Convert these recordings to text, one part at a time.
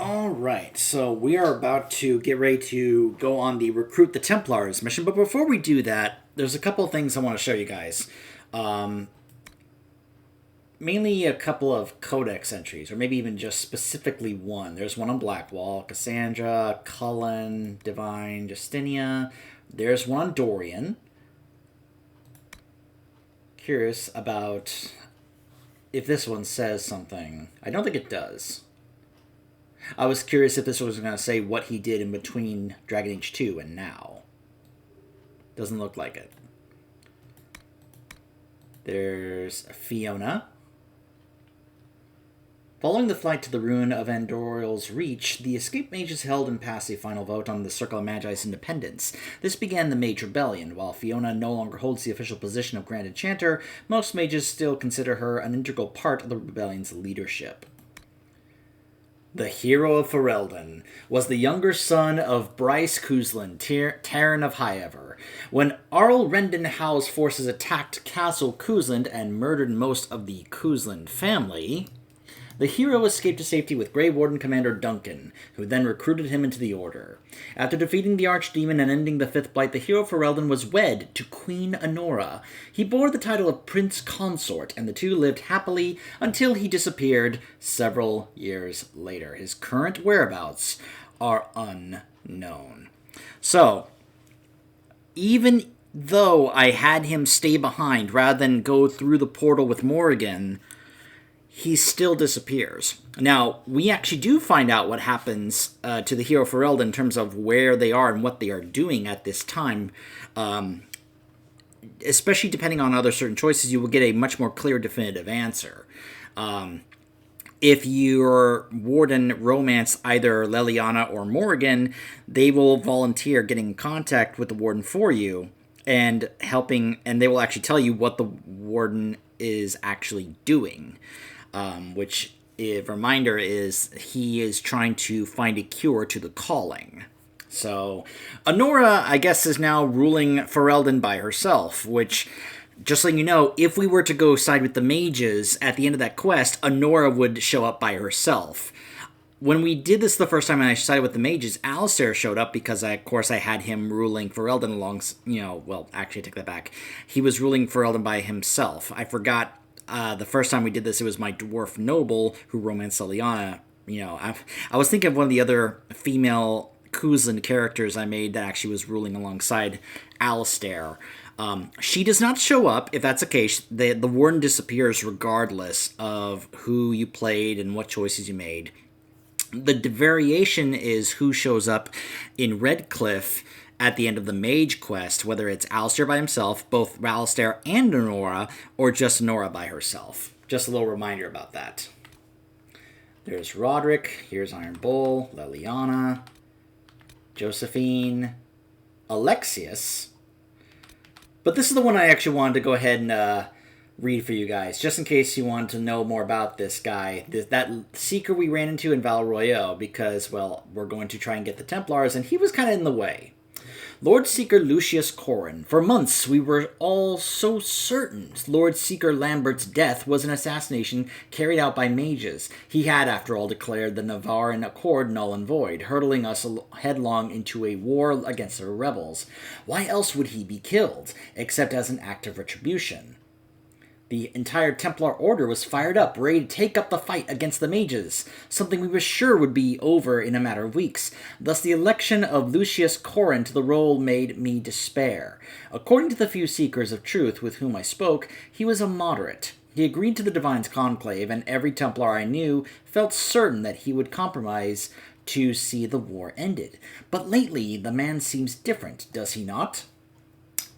Alright, so we are about to get ready to go on the Recruit the Templars mission, but before we do that, there's a couple of things I want to show you guys. Mainly a couple of codex entries, or maybe even just specifically one. There's one on Blackwall, Cassandra, Cullen, Divine, Justinia. There's one on Dorian. Curious about if this one says something. I don't think it does. I was curious if this was going to say what he did in between Dragon Age 2 and now. Doesn't look like it. There's Fiona. Following the flight to the ruin of Andoril's Reach, the escaped mages held and passed a final vote on the Circle of Magi's independence. This began the Mage Rebellion. While Fiona no longer holds the official position of Grand Enchanter, most mages still consider her an integral part of the rebellion's leadership. The hero of Ferelden was the younger son of Bryce Cousland, Terran of Highever. When Arl Rendenhau's forces attacked Castle Cousland and murdered most of the Cousland family, the hero escaped to safety with Grey Warden Commander Duncan, who then recruited him into the Order. After defeating the Archdemon and ending the Fifth Blight, the hero of Ferelden was wed to Queen Honora. He bore the title of Prince Consort, and the two lived happily until he disappeared several years later. His current whereabouts are unknown. So, even though I had him stay behind rather than go through the portal with Morrigan, he still disappears. Now, we actually do find out what happens to the hero Ferelden in terms of where they are and what they are doing at this time. Especially depending on other certain choices, you will get a much more clear, definitive answer. If your warden romance either Leliana or Morrigan, they will volunteer getting in contact with the warden for you and helping, and they will actually tell you what the warden is actually doing. Which, a reminder, is he is trying to find a cure to the calling. So, Honora, I guess, is now ruling Ferelden by herself, which, just letting you know, if we were to go side with the mages at the end of that quest, Honora would show up by herself. When we did this the first time and I sided with the mages, Alistair showed up because, of course, I had him ruling Ferelden along, actually, I take that back. He was ruling Ferelden by himself. I forgot. The first time we did this, it was my dwarf noble who romanced Leliana. I was thinking of one of the other female Cousland characters I made that actually was ruling alongside Alistair. She does not show up. If that's the case, the warden disappears regardless of who you played and what choices you made. The variation is who shows up in Redcliffe at the end of the mage quest, whether it's Alistair by himself, both Alistair and Honora, or just Honora by herself. Just a little reminder about that. There's Roderick, here's Iron Bull, Leliana, Josephine, Alexius. But this is the one I actually wanted to go ahead and read for you guys, just in case you want to know more about this guy, that seeker we ran into in Val Royeaux, because, well, we're going to try and get the Templars, and he was kind of in the way. Lord Seeker Lucius Corrin. For months, we were all so certain Lord Seeker Lambert's death was an assassination carried out by mages. He had, after all, declared the Navarran Accord null and void, hurtling us headlong into a war against the rebels. Why else would he be killed, except as an act of retribution? The entire Templar Order was fired up, ready to take up the fight against the mages, something we were sure would be over in a matter of weeks. Thus the election of Lucius Corrin to the role made me despair. According to the few seekers of truth with whom I spoke, he was a moderate. He agreed to the Divine's conclave, and every Templar I knew felt certain that he would compromise to see the war ended. But lately, the man seems different, does he not?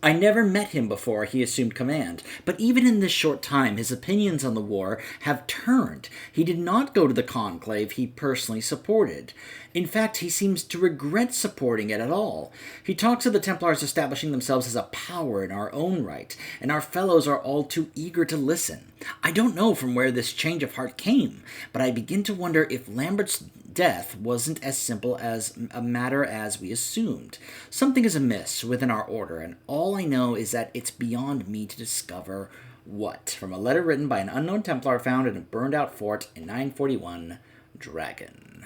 I never met him before he assumed command, but even in this short time, his opinions on the war have turned. He did not go to the conclave he personally supported. In fact, he seems to regret supporting it at all. He talks of the Templars establishing themselves as a power in our own right, and our fellows are all too eager to listen. I don't know from where this change of heart came, but I begin to wonder if Lambert's death wasn't as simple as a matter as we assumed. Something is amiss within our order, and all I know is that it's beyond me to discover what. From a letter written by an unknown Templar found in a burned-out fort in 941, Dragon.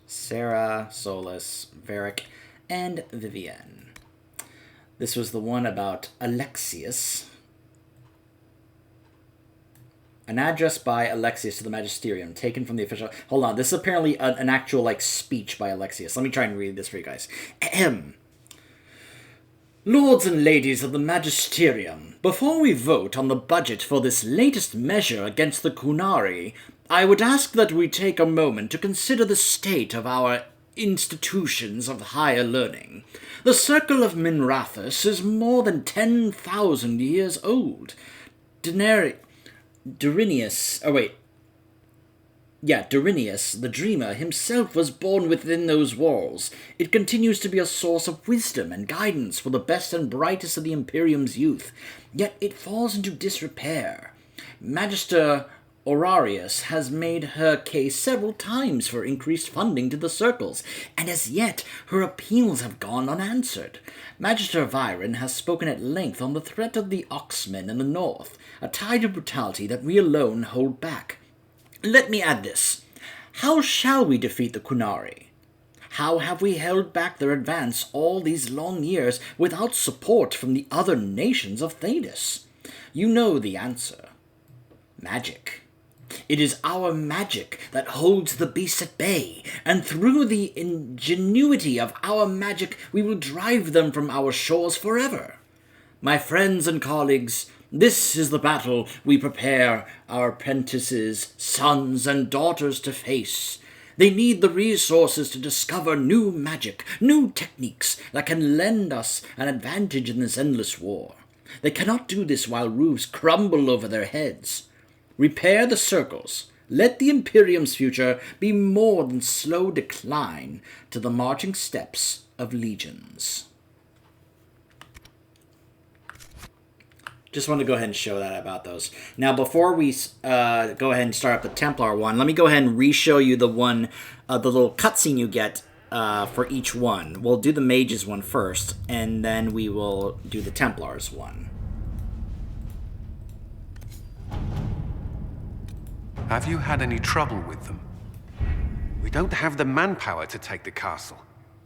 Sarah, Solus, Varric, and Vivienne. This was the one about Alexius. An address by Alexius to the Magisterium, taken from the official... Hold on, this is apparently an actual, like, speech by Alexius. Let me try and read this for you guys. Ahem. Lords and ladies of the Magisterium, before we vote on the budget for this latest measure against the Qunari, I would ask that we take a moment to consider the state of our institutions of higher learning. The Circle of Minrathus is more than 10,000 years old. Durinius, the Dreamer, himself was born within those walls. It continues to be a source of wisdom and guidance for the best and brightest of the Imperium's youth, yet it falls into disrepair. Magister Aurarius has made her case several times for increased funding to the circles, and as yet her appeals have gone unanswered. Magister Viren has spoken at length on the threat of the Oxmen in the north, a tide of brutality that we alone hold back. Let me add this. How shall we defeat the Qunari? How have we held back their advance all these long years without support from the other nations of Thedas? You know the answer. Magic. It is our magic that holds the beasts at bay, and through the ingenuity of our magic we will drive them from our shores forever. My friends and colleagues, this is the battle we prepare our apprentices, sons, and daughters to face. They need the resources to discover new magic, new techniques that can lend us an advantage in this endless war. They cannot do this while roofs crumble over their heads. Repair the circles. Let the Imperium's future be more than slow decline to the marching steps of legions. Just want to go ahead and show that about those. Now, before we go ahead and start up the Templar one, let me go ahead and re-show you the one, the little cutscene you get for each one. We'll do the Mages one first, and then we will do the Templars one. Have you had any trouble with them? We don't have the manpower to take the castle.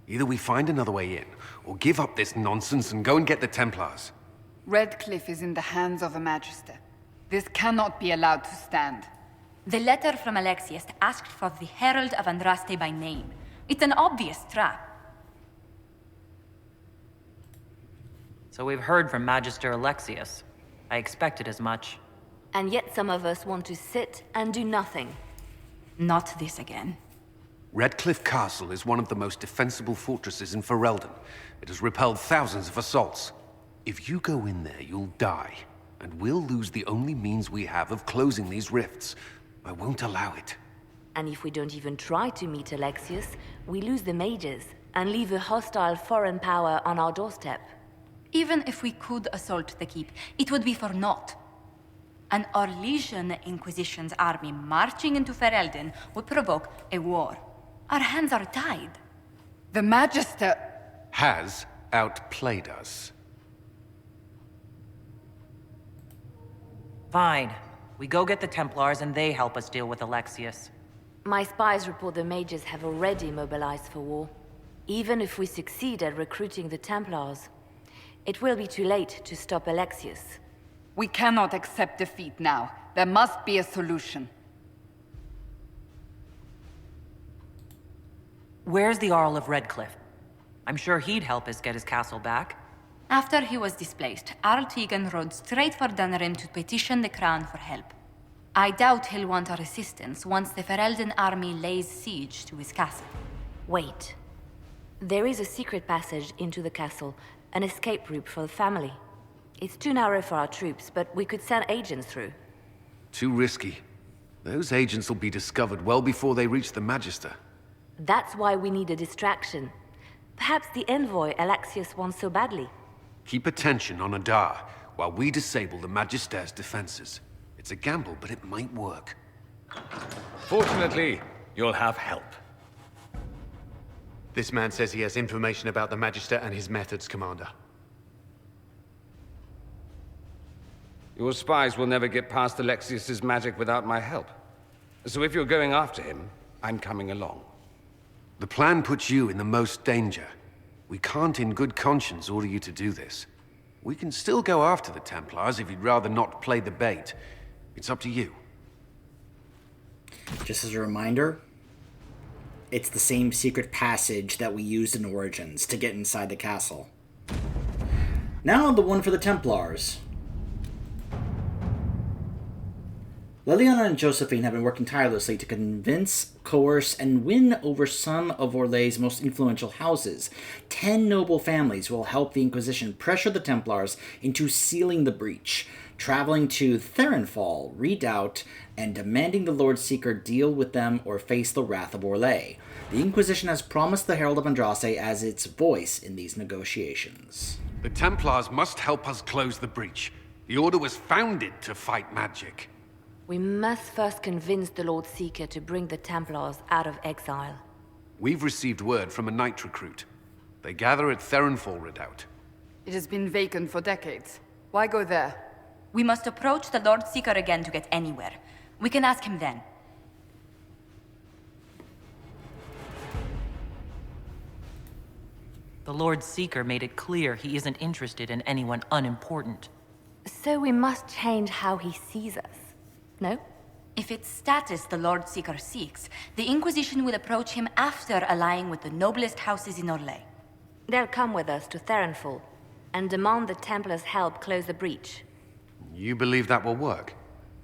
Either we find another way in, or give up this nonsense and go and get the Templars. Redcliffe is in the hands of a Magister. This cannot be allowed to stand. The letter from Alexius asked for the Herald of Andraste by name. It's an obvious trap. So we've heard from Magister Alexius. I expected as much. And yet some of us want to sit and do nothing. Not this again. Redcliffe Castle is one of the most defensible fortresses in Ferelden. It has repelled thousands of assaults. If you go in there, you'll die, and we'll lose the only means we have of closing these rifts. I won't allow it. And if we don't even try to meet Alexius, we lose the mages, and leave a hostile foreign power on our doorstep. Even if we could assault the keep, it would be for naught. An Orlesian Inquisition's army marching into Ferelden would provoke a war. Our hands are tied. The Magister has outplayed us. Fine. We go get the Templars and they help us deal with Alexius. My spies report the mages have already mobilized for war. Even if we succeed at recruiting the Templars, it will be too late to stop Alexius. We cannot accept defeat now. There must be a solution. Where's the Earl of Redcliffe? I'm sure he'd help us get his castle back. After he was displaced, Arl Tegan rode straight for Dunrin to petition the Crown for help. I doubt he'll want our assistance once the Ferelden army lays siege to his castle. Wait. There is a secret passage into the castle, an escape route for the family. It's too narrow for our troops, but we could send agents through. Too risky. Those agents will be discovered well before they reach the Magister. That's why we need a distraction. Perhaps the envoy Alexius wants so badly. Keep attention on Adar, while we disable the Magister's defenses. It's a gamble, but it might work. Fortunately, you'll have help. This man says he has information about the Magister and his methods, Commander. Your spies will never get past Alexius's magic without my help. So if you're going after him, I'm coming along. The plan puts you in the most danger. We can't in good conscience order you to do this. We can still go after the Templars if you'd rather not play the bait. It's up to you. Just as a reminder, it's the same secret passage that we used in Origins to get inside the castle. Now the one for the Templars. Liliana and Josephine have been working tirelessly to convince, coerce, and win over some of Orlay's most influential houses. 10 noble families will help the Inquisition pressure the Templars into sealing the breach, traveling to Therenfall, Redoubt, and demanding the Lord Seeker deal with them or face the wrath of Orlais. The Inquisition has promised the Herald of Andraste as its voice in these negotiations. The Templars must help us close the breach. The Order was founded to fight magic. We must first convince the Lord Seeker to bring the Templars out of exile. We've received word from a knight recruit. They gather at Therenfall Redoubt. It has been vacant for decades. Why go there? We must approach the Lord Seeker again to get anywhere. We can ask him then. The Lord Seeker made it clear he isn't interested in anyone unimportant. So we must change how he sees us. No? If it's status the Lord Seeker seeks, the Inquisition will approach him after allying with the noblest houses in Orlais. They'll come with us to Therenfall and demand the Templars' help close the breach. You believe that will work?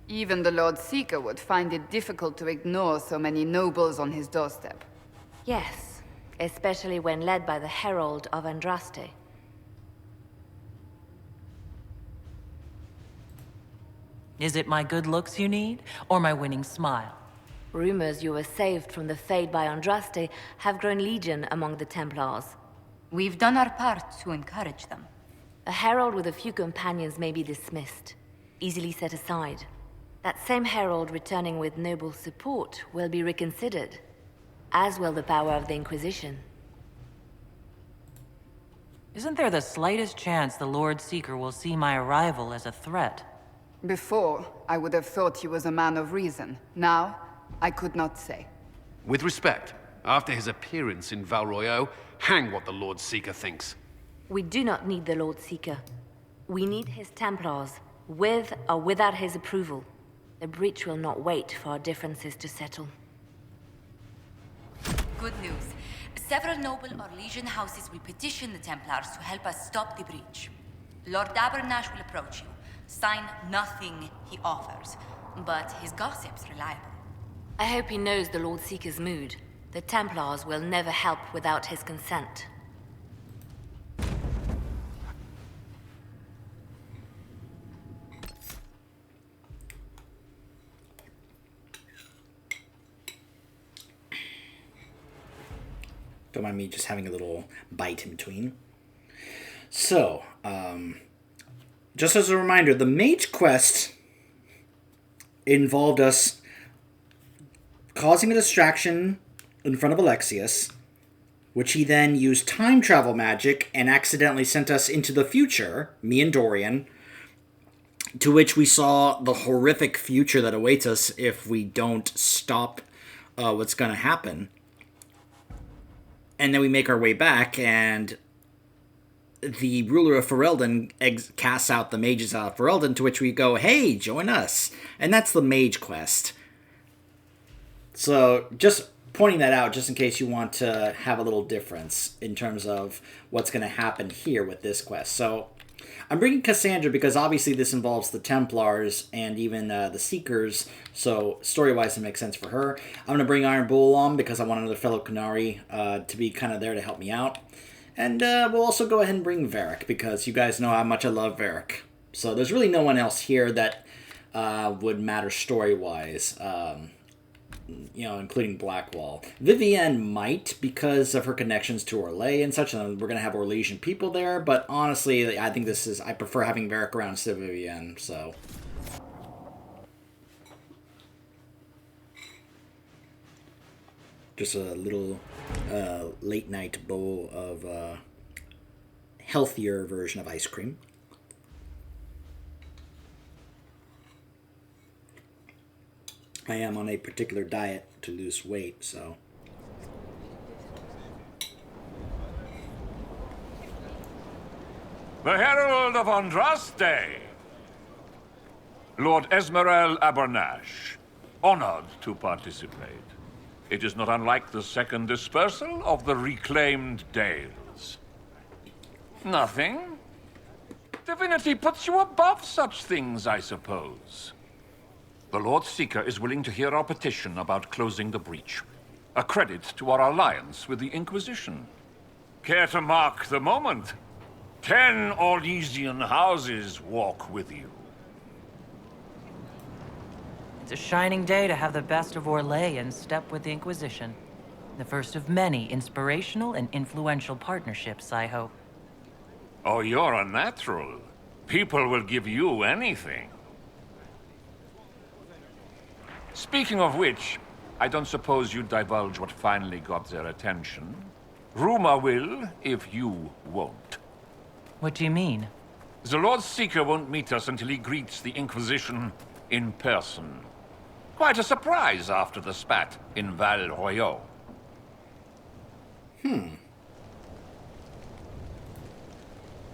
Even the Lord Seeker would find it difficult to ignore so many nobles on his doorstep. Yes, especially when led by the Herald of Andraste. Is it my good looks you need, or my winning smile? Rumors you were saved from the fate by Andraste have grown legion among the Templars. We've done our part to encourage them. A herald with a few companions may be dismissed, easily set aside. That same herald returning with noble support will be reconsidered, as will the power of the Inquisition. Isn't there the slightest chance the Lord Seeker will see my arrival as a threat? Before, I would have thought he was a man of reason. Now, I could not say. With respect, after his appearance in Val Royeaux, hang what the Lord Seeker thinks. We do not need the Lord Seeker. We need his Templars, with or without his approval. The breach will not wait for our differences to settle. Good news. Several noble Orlesian houses will petition the Templars to help us stop the breach. Lord Dabernash will approach you. Sign nothing he offers, but his gossip's reliable. I hope he knows the Lord Seeker's mood. The Templars will never help without his consent. Don't mind me just having a little bite in between. So, just as a reminder, the Mage Quest involved us causing a distraction in front of Alexius, which he then used time travel magic and accidentally sent us into the future, me and Dorian, to which we saw the horrific future that awaits us if we don't stop what's going to happen. And then we make our way back, and the ruler of Ferelden casts out the mages out of Ferelden, to which we go, hey, join us. And that's the Mage Quest. So, just pointing that out, just in case you want to have a little difference in terms of what's going to happen here with this quest. So, I'm bringing Cassandra because obviously this involves the Templars and even the Seekers, so story-wise it makes sense for her. I'm going to bring Iron Bull along because I want another fellow Qunari to be kind of there to help me out. And we'll also go ahead and bring Varric because you guys know how much I love Varric. So there's really no one else here that would matter story-wise. Including Blackwall. Vivienne might, because of her connections to Orlais and such, and we're going to have Orlesian people there, but honestly, I think I prefer having Varric around instead of Vivienne, so. Just a little late-night bowl of healthier version of ice cream. I am on a particular diet to lose weight, so. The Herald of Andraste! Lord Esmerel Abernash, honored to participate. It is not unlike the second dispersal of the reclaimed Dales. Nothing? Divinity puts you above such things, I suppose. The Lord Seeker is willing to hear our petition about closing the breach. A credit to our alliance with the Inquisition. Care to mark the moment? 10 Orlesian houses walk with you. It's a shining day to have the best of Orlais in step with the Inquisition. The first of many inspirational and influential partnerships, I hope. Oh, you're a natural. People will give you anything. Speaking of which, I don't suppose you'd divulge what finally got their attention. Rumor will, if you won't. What do you mean? The Lord Seeker won't meet us until he greets the Inquisition in person. Quite a surprise after the spat in Val Royaux. The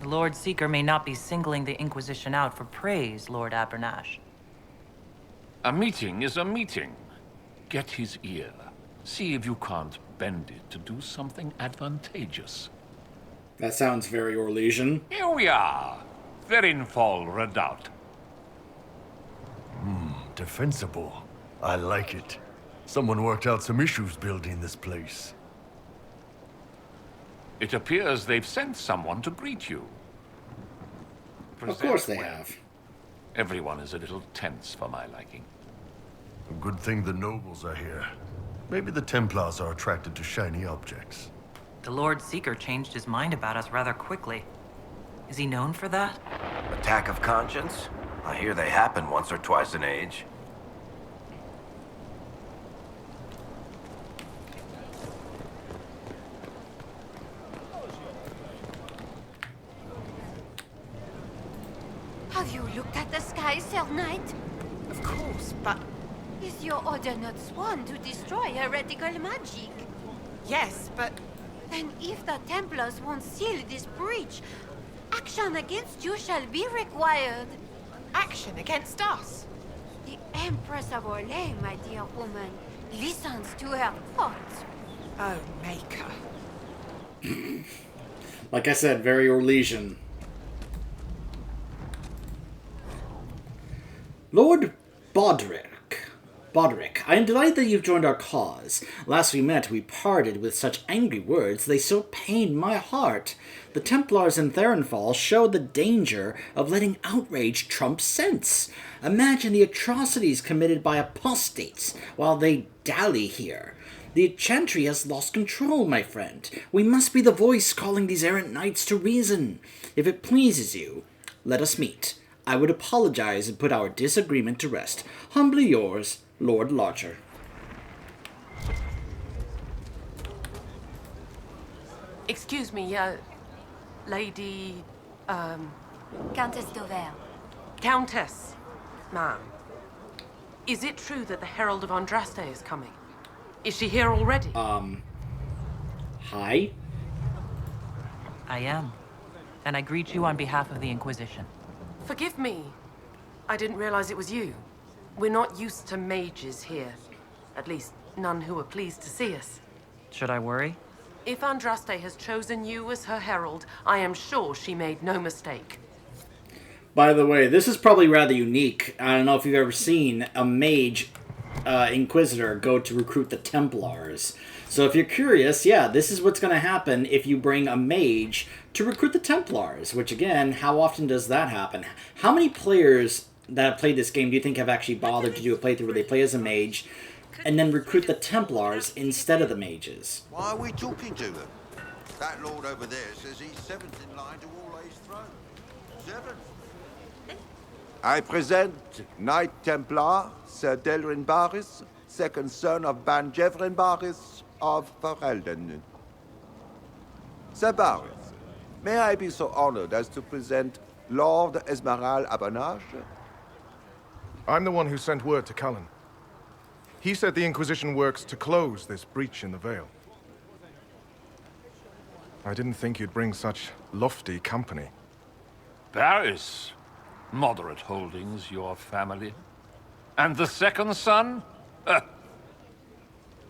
Lord Seeker may not be singling the Inquisition out for praise, Lord Abernash. A meeting is a meeting. Get his ear. See if you can't bend it to do something advantageous. That sounds very Orlesian. Here we are. Therinfol Redoubt. Defensible. I like it. Someone worked out some issues building this place. It appears they've sent someone to greet you. Of course they have. Everyone is a little tense for my liking. A good thing the nobles are here. Maybe the Templars are attracted to shiny objects. The Lord Seeker changed his mind about us rather quickly. Is he known for that? Attack of conscience? I hear they happen once or twice an age. Have you looked at the sky, Sir Knight? Of course, but... Is your order not sworn to destroy heretical magic? Yes, but... Then if the Templars won't seal this breach, action against you shall be required. Action against us? The Empress of Orlais, my dear woman, listens to her thoughts. Oh, Maker. Like I said, very Orlesian. Lord Bodrick, I am delighted that you've joined our cause. Last we met, we parted with such angry words, they so pained my heart. The Templars in Therinfol showed the danger of letting outrage trump sense. Imagine the atrocities committed by apostates while they dally here. The Chantry has lost control, my friend. We must be the voice calling these errant knights to reason. If it pleases you, let us meet. I would apologize and put our disagreement to rest. Humbly yours, Lord Larcher. Excuse me, Lady... Countess Dover. Countess, ma'am. Is it true that the Herald of Andraste is coming? Is she here already? Hi? I am. And I greet you on behalf of the Inquisition. Forgive me. I didn't realize it was you. We're not used to mages here. At least, none who are pleased to see us. Should I worry? If Andraste has chosen you as her herald, I am sure she made no mistake. By the way, this is probably rather unique. I don't know if you've ever seen a mage Inquisitor go to recruit the Templars. So if you're curious, yeah, this is what's going to happen if you bring a mage to recruit the Templars, which again, how often does that happen? How many players that have played this game do you think have actually bothered to do a playthrough where they play as a mage and then recruit the Templars instead of the mages? Why are we talking to them? That lord over there says he's seventh in line to Orlais' throne. Seventh. I present Knight Templar, Sir Delrin Barris, second son of Ban Jevrin Barris of Ferelden. Sir Barris, may I be so honored as to present Lord Esmeralda Abernash? I'm the one who sent word to Cullen. He said the Inquisition works to close this breach in the Vale. I didn't think you'd bring such lofty company. Barris. Moderate holdings, your family. And the second son?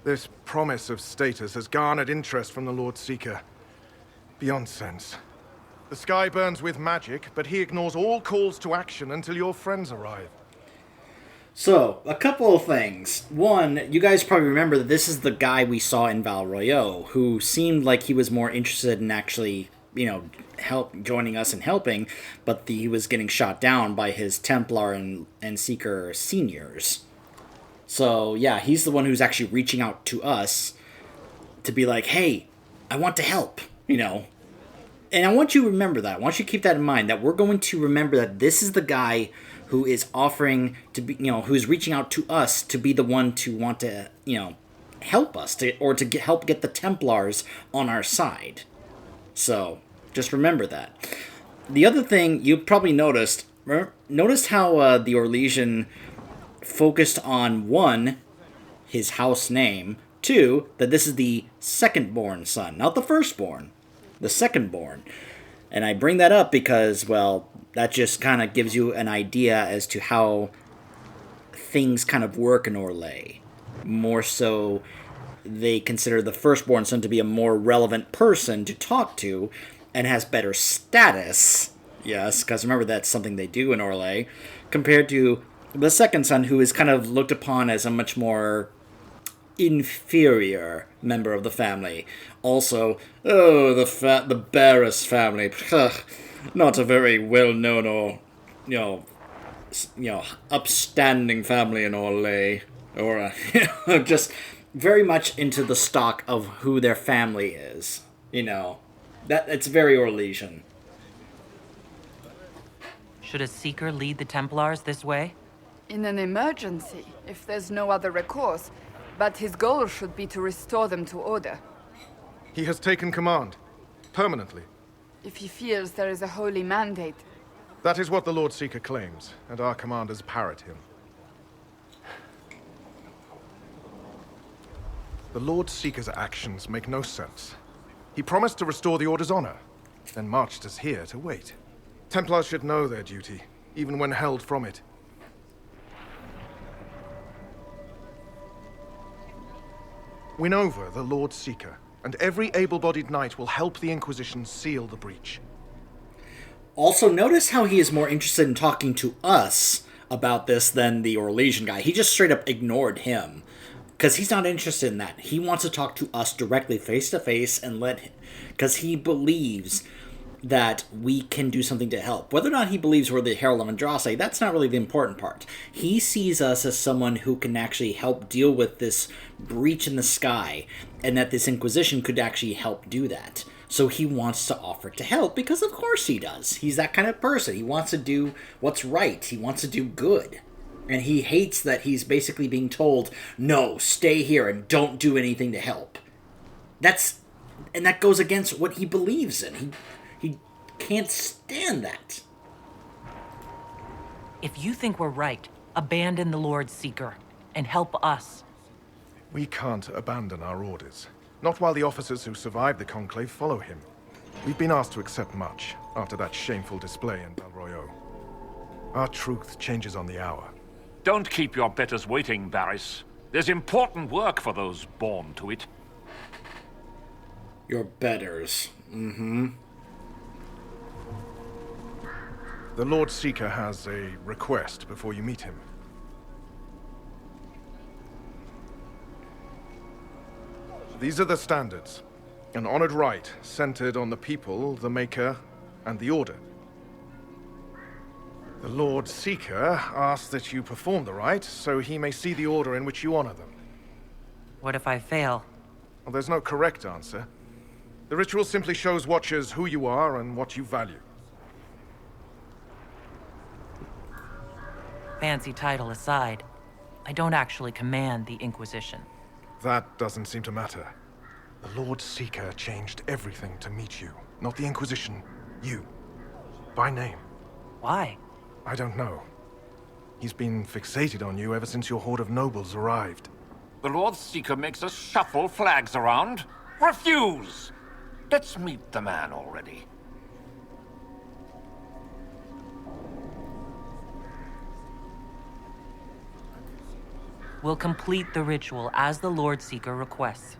This promise of status has garnered interest from the Lord Seeker. Beyond sense. The sky burns with magic, but he ignores all calls to action until your friends arrive. So, a couple of things. One, you guys probably remember that this is the guy we saw in Val Royeaux, who seemed like he was more interested in actually, joining us and helping, but he was getting shot down by his Templar and Seeker seniors. So, yeah, he's the one who's actually reaching out to us to be like, hey, I want to help, And I want you to remember that. I want you to keep that in mind, that we're going to remember that this is the guy who is offering to be, who's reaching out to us to be the one to want to, help us, help get the Templars on our side. So, just remember that. The other thing you probably noticed how the Orlesian focused on, one, his house name, two, that this is the second-born son, not the firstborn, the second-born. And I bring that up because, well, that just kind of gives you an idea as to how things kind of work in Orlais. More so, they consider the firstborn son to be a more relevant person to talk to and has better status. Yes, because remember, that's something they do in Orlais, compared to the second son, who is kind of looked upon as a much more inferior member of the family. Also, the Barris family, not a very well-known or, upstanding family in Orlais, or just very much into the stock of who their family is. That it's very Orlesian. Should a Seeker lead the Templars this way? In an emergency, if there's no other recourse. But his goal should be to restore them to order. He has taken command. Permanently. If he feels there is a holy mandate. That is what the Lord Seeker claims, and our commanders parrot him. The Lord Seeker's actions make no sense. He promised to restore the Order's honor, then marched us here to wait. Templars should know their duty, even when held from it. Win over the Lord Seeker, and every able-bodied knight will help the Inquisition seal the breach. Also, notice how he is more interested in talking to us about this than the Orlesian guy. He just straight up ignored him, because he's not interested in that. He wants to talk to us directly, face-to-face, and because he believes that we can do something to help. Whether or not he believes we're the Herald of Andraste, that's not really the important part. He sees us as someone who can actually help deal with this breach in the sky, and that this Inquisition could actually help do that. So he wants to offer to help, because of course he does. He's that kind of person. He wants to do what's right. He wants to do good. And he hates that he's basically being told, no, stay here and don't do anything to help. And that goes against what he believes in. He can't stand that. If you think we're right, abandon the Lord Seeker and help us. We can't abandon our orders. Not while the officers who survived the Conclave follow him. We've been asked to accept much after that shameful display in Val Royeaux. Our truth changes on the hour. Don't keep your betters waiting, Barris. There's important work for those born to it. Your betters. Mm-hmm. The Lord Seeker has a request before you meet him. These are the standards. An honored right, centered on the people, the Maker, and the Order. The Lord Seeker asks that you perform the rite, so he may see the order in which you honor them. What if I fail? Well, there's no correct answer. The ritual simply shows Watchers who you are and what you value. Fancy title aside, I don't actually command the Inquisition. That doesn't seem to matter. The Lord Seeker changed everything to meet you. Not the Inquisition. You. By name. Why? I don't know. He's been fixated on you ever since your horde of nobles arrived. The Lord Seeker makes us shuffle flags around. Refuse! Let's meet the man already. we'll complete the ritual as the Lord Seeker requests.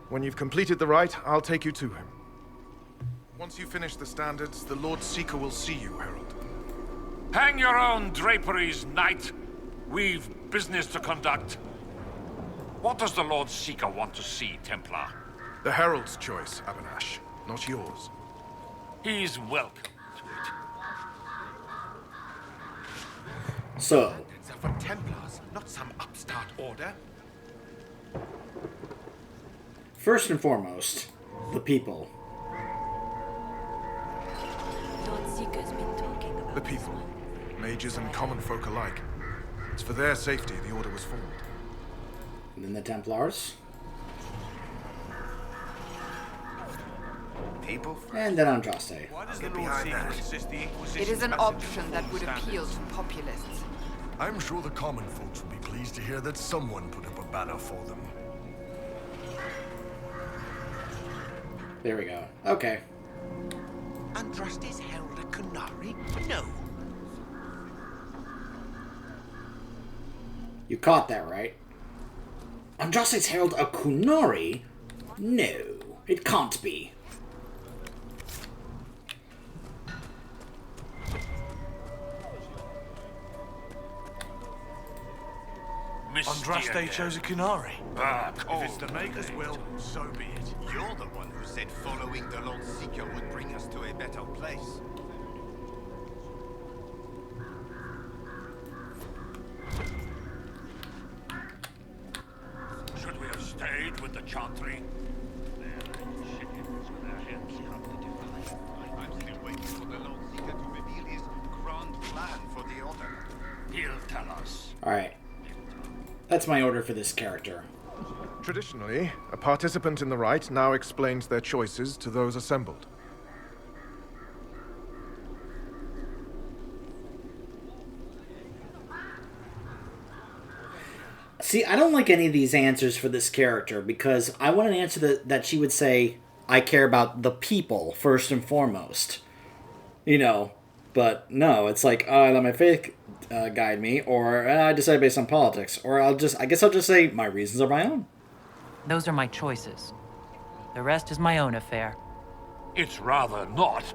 When you've completed the rite, I'll take you to him. Once you finish the standards, the Lord Seeker will see you, Herald. Hang your own draperies, knight. We've business to conduct. What does the Lord Seeker want to see, Templar? The Herald's choice, Abanash, not yours. He's welcome to it. So, Standards are for Templars, not some upstart order. first and foremost, the people. Lord Seeker's been talking about The people, mages and common folk alike. It's for their safety the Order was formed. And then the Templars. People And then Andraste. Why does the Lord Seeker insist the Inquisition? It is an option that would appeal to populists. I'm sure the common folks will be pleased to hear that someone put up a banner for them. There we go. Okay. Andraste's herald a Kunari? No. You caught that, right? Andraste's herald a Kunari? No, it can't be. Andraste chose a Kunari. If it's the Maker's will, so be it. You're the one who said following the Lord Seeker would bring us to a better place. Should we have stayed with the Chantry? I'm still waiting for the Lord Seeker to reveal his grand plan for the Order. He'll tell us. Alright. That's my order for this character. Traditionally, a participant in the rite now explains their choices to those assembled. See, I don't like any of these answers for this character because I want an answer that she would say, I care about the people first and foremost. You know, but no, it's like, oh, I let my faith guide me, or I decide based on politics, or I guess I'll just say my reasons are my own. Those are my choices. The rest is my own affair. It's rather not.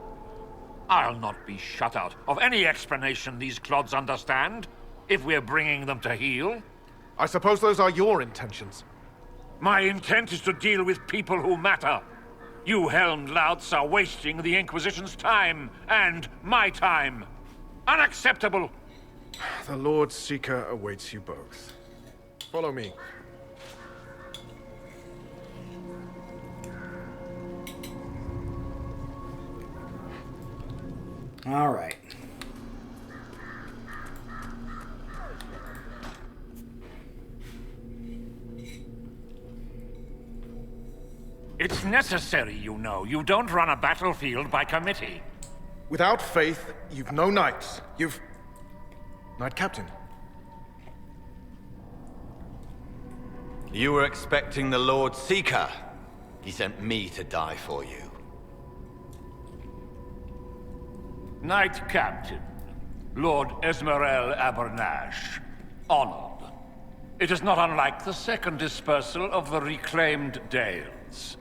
I'll not be shut out of any explanation these clods understand, if we're bringing them to heel. I suppose those are your intentions. My intent is to deal with people who matter. You helmed louts are wasting the Inquisition's time, and my time. Unacceptable! The Lord Seeker awaits you both. Follow me. All right. It's necessary, you know. You don't run a battlefield by committee. Without faith, you've no knights. You've... Knight Captain. You were expecting the Lord Seeker. He sent me to die for you. Knight Captain, Lord Esmerel Abernash, honored. It is not unlike the second dispersal of the reclaimed Dales.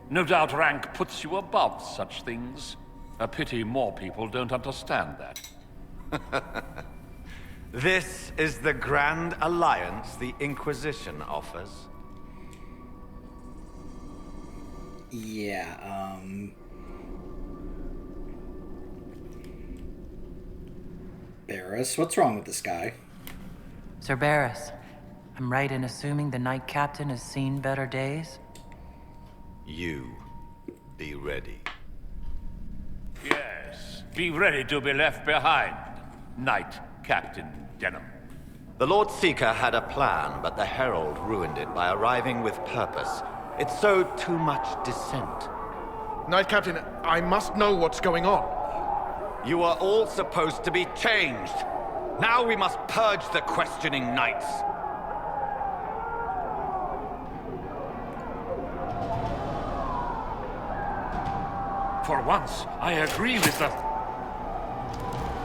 No doubt rank puts you above such things. A pity more people don't understand that. This is the grand alliance the Inquisition offers. Yeah, Barris, what's wrong with this guy? Sir Barris, I'm right in assuming the Knight Captain has seen better days? You be ready. Yes, be ready to be left behind, Knight Captain Denham. The Lord Seeker had a plan, but the Herald ruined it by arriving with purpose. It sowed too much dissent. Knight Captain, I must know what's going on. You are all supposed to be changed. Now we must purge the questioning knights. For once, I agree with the...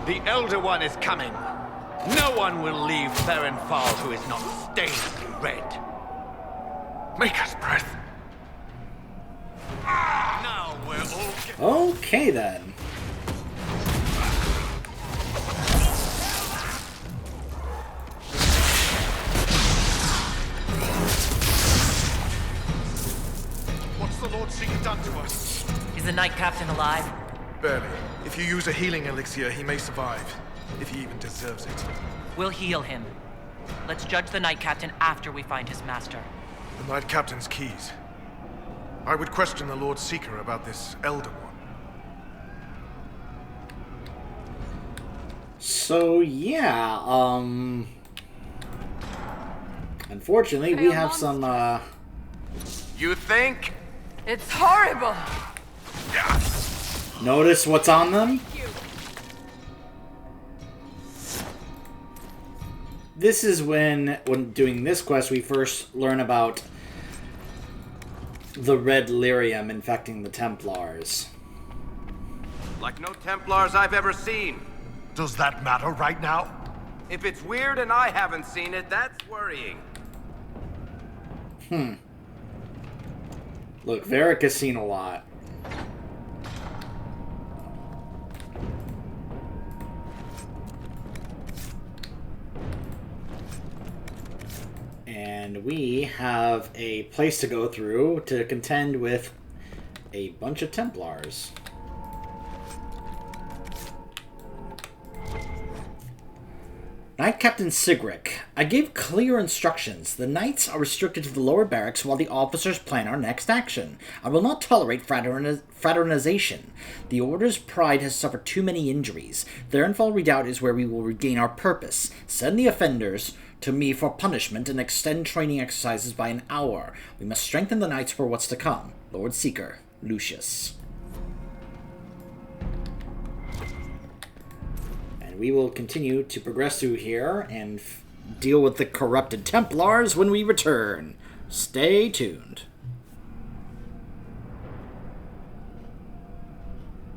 The Elder One is coming. No one will leave Ferenfal who is not stained red. Make us breath. Now we're all... Okay, then. What's the Lord Seeker done to us? Is the Knight Captain alive? Barely. If you use a healing elixir, he may survive. If he even deserves it. We'll heal him. Let's judge the Knight Captain after we find his master. The Knight Captain's keys. I would question the Lord Seeker about this Elder One. So, yeah, unfortunately, we have some, You think? It's horrible! Notice what's on them? This is when doing this quest, we first learn about the red lyrium infecting the Templars. Like no Templars I've ever seen. Does that matter right now? If it's weird and I haven't seen it, that's worrying. Look, Varric has seen a lot. And we have a place to go through to contend with a bunch of Templars. Knight Captain Sigric, I gave clear instructions. The knights are restricted to the lower barracks while the officers plan our next action. I will not tolerate fraternization. The Order's pride has suffered too many injuries. The Ferenfal Redoubt is where we will regain our purpose. Send the offenders to me for punishment and extend training exercises by an hour. We must strengthen the knights for what's to come. Lord Seeker, Lucius. And we will continue to progress through here and deal with the corrupted Templars when we return. Stay tuned.